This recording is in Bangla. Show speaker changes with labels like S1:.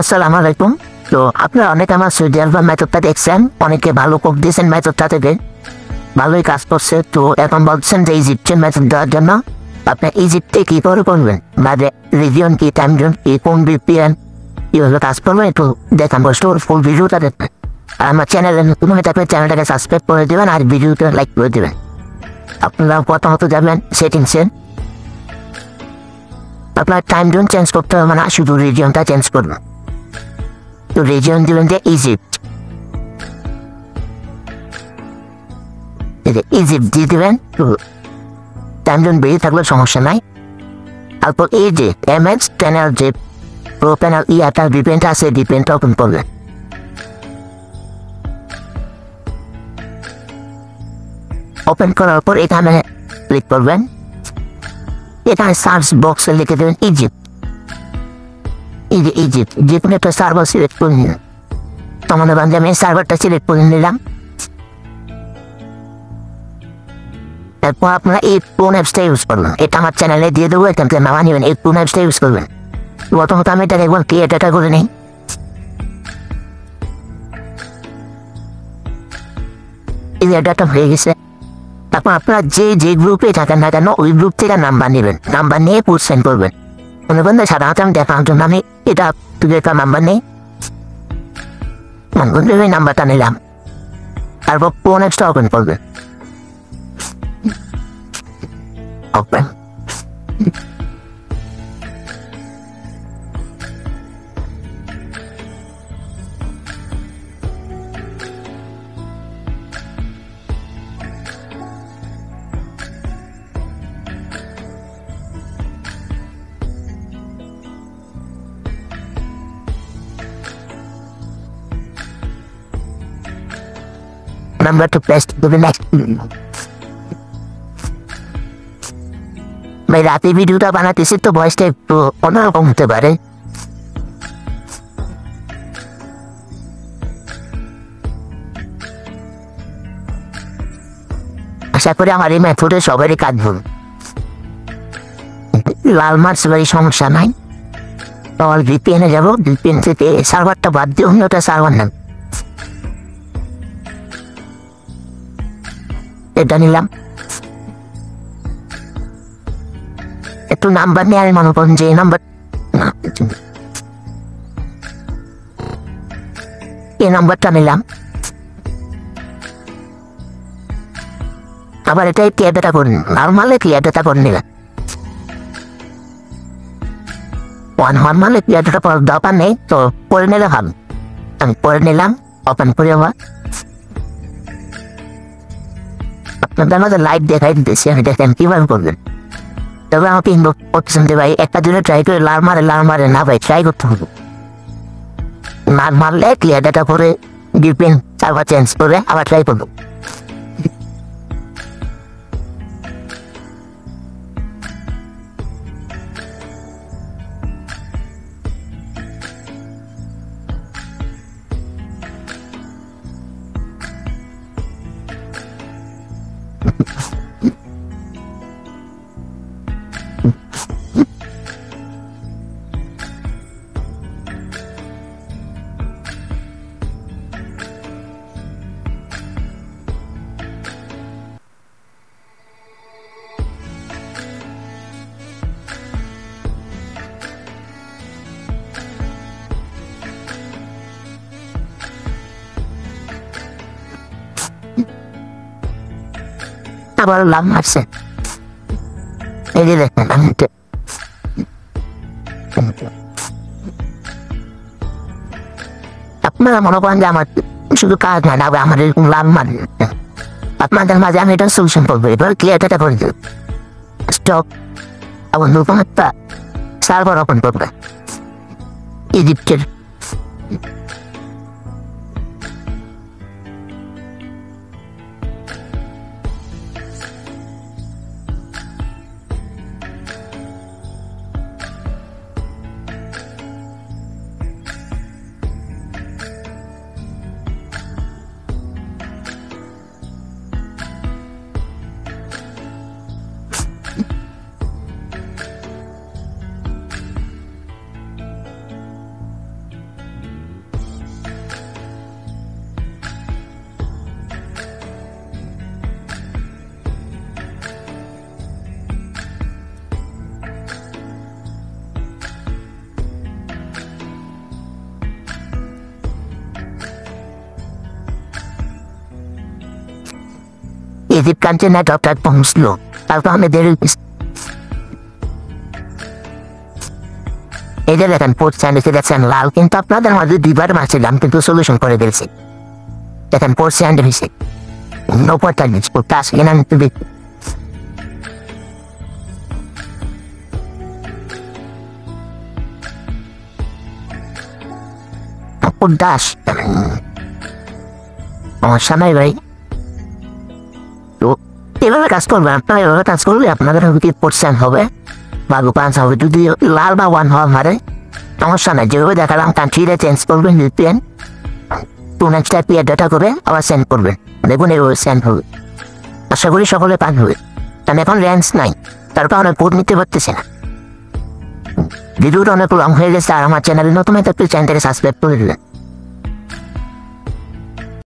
S1: আসসালামু আলাইকুম। তো আপনারা অনেকে আমার সৌদি আরব মেথডটা দেখছেন, অনেকে ভালো কোপ দিয়েছেন মেথডটা থেকে, ভালোই কাজ করছে। তো এখন বলছেন যে ইজিপ্টের মেথড দেওয়ার জন্য আপনি ইজিপ্টে কী করে করবেন, বা রিজিয়ন কি, টাইম জোন কি, কোন বিপিএন কীভাবে কাজ করবেন একটু দেখান বসে ফুল ভিডিওটা দেখবেন। আর আমার চ্যানেলে নতুন হয়ে থাকলে চ্যানেলটাকে সাবস্ক্রাইব করে দেবেন আর ভিডিওটা লাইক করে দেবেন। আপনারা প্রথমত যাবেন সেটিংসে, আপনার টাইম জোন চেঞ্জ করতে হবে না, শুধু রিজিয়নটা চেঞ্জ করবেন। তো রিজিয়ন দিবেন যে ইজিপ্ট, ইজিপ্ট দিয়ে দেবেন। তো টাইম জোন বেরিয়ে থাকলে সমস্যা নাই। তারপর এই যে এমএক্স প্যানেল, যে প্রো প্যানেল ইয়াটা ডিপেন্ড আছে, ডিপেন্ডটা ওপেন করবেন। ওপেন করার পর এখানে ক্লিক করবেন, এখানে সার্চ বক্সে লিখে দেবেন ইজিপ্ট। এই যে ইজিপ্ট, যে কোনো একটা সার্ভার সিলেক্ট করে নিলাম। তোমাদের বান্ধে আমি সার্ভারটা সিলেক্ট করে নিলাম। তারপর আপনারা এই কোন অ্যাপসটা ইউজ করবেন, এটা আমার চ্যানেলে দিয়ে দেবো, এখান থেকে নামা নেবেন। এই কোন অ্যাপসটা ইউজ করবেন, প্রথমত আমি এটা একবার ক্রিয়েটটা করে নিই। এই ডাটা হয়ে গেছে। তারপর আপনারা যে যে গ্রুপে থাকেন না কেন ওই গ্রুপ থেকে নাম্বার নেবেন, নাম্বার নিয়ে পোস্ট সেন্ড করবেন। মনে করেন সাধারণত আমি দেখানোর জন্য আমি এটা একটা নাম্বার নেই, মনে করেন ওই নাম্বারটা নিলাম। তারপর কোন অ্যাপসটা ওপেন করবেন, ওপেন। নাম্বার টু পেস্ট দেবেন। ভাই রাতে ভিডিওটা বানাতেছি তো ভয়েসটা একটু অন্যরকম হতে পারে। আশা করি আমার এই মেথডে সবারই কাজ হবে। লাল মার্চ বাড়ি সমস্যা নাই। অল ভিপিএনে যাবো, ভিপিএন থেকে সার্ভারটা বাদ দিয়ে অন্য ওটা সার্ভার নাম, এটা নিলাম। একটু নাম্বার নিয়ে আমি মনে করেন যে নাম্বার, এই নাম্বারটা নিলাম। আবার এটাই ক্রিয়েটটা করে নিলাম, নর্মালে ক্রিয়েটটা করে নিলাম। নর্মালে ক্রিয়েটটা করার দরকার নেই, তো করে নিলে ভালো। আমি করে নিলাম, ওপেন করে আবার আপনাদের আমাদের লাইভ দেখাই দিতেছি, আমি দেখেন কীভাবে করবেন। তবে আমাকে ইনবক করতেছেন যে ভাই একটা দিনে ট্রাই করে লাল মারে না, ভাই ট্রাই করতে হবে। না মারলে ক্লিয়ার ডাটা করে ডিপেন্ড সার্ভার চেঞ্জ করে আবার ট্রাই করবো। আবার লাভ মারছে, এই যে দেখেন। আপনারা মনে করেন যে আমার শুধু কাজ না, আমার এরকম লাভ মারে, আপনাদের মাঝে আমি এটা সলিউশন করবো। এবার ক্লিয়ারটা করে দেব, স্টক আবার নতুন একটা সার্ভার ওপেন করবে ইজিপ্টের। ইজিপ্ট কান্ট্রি নেটওয়ার্কটা একদম স্লো, তারপর আমাদের এই যে দেখেন পোর্ট স্যান্ডউইচে দেখছেন লাল, কিন্তু আপনাদের মাঝে দুইবার মারছিলাম কিন্তু সলিউশন করে দিয়েছি। দেখেন পোর্ট স্যান্ডউইচে 45 পোর্ট আসে কিনা নিতে দেখি। দাস সমস্যা নাই ভাই। তো এভাবে কাজ করবেন, আপনারা এভাবে কাজ করলে আপনাদের 50% হবে বা 5 হবে। যদি লাল বা 1 হওয়া মারে সমস্যা নাই, যেভাবে দেখালাম কান্ট্রিটা চেঞ্জ করবেন, লিখবেন টু নেক্সট টাইপ ডাটা করে আবার সেন্ড করবেন, দেখুন এভাবে সেন্ড হবে। আশা করি সকলে পান হবে, কারণ এখন রেঞ্জ নাই, তার কারণে কোড নিতে পারতেছে না। ভিডিওটা অনেক লং হয়ে গেছে, আর আমার চ্যানেলে নতুন একটা চ্যানেলটাকে সাবস্ক্রাইব করে দিলেন।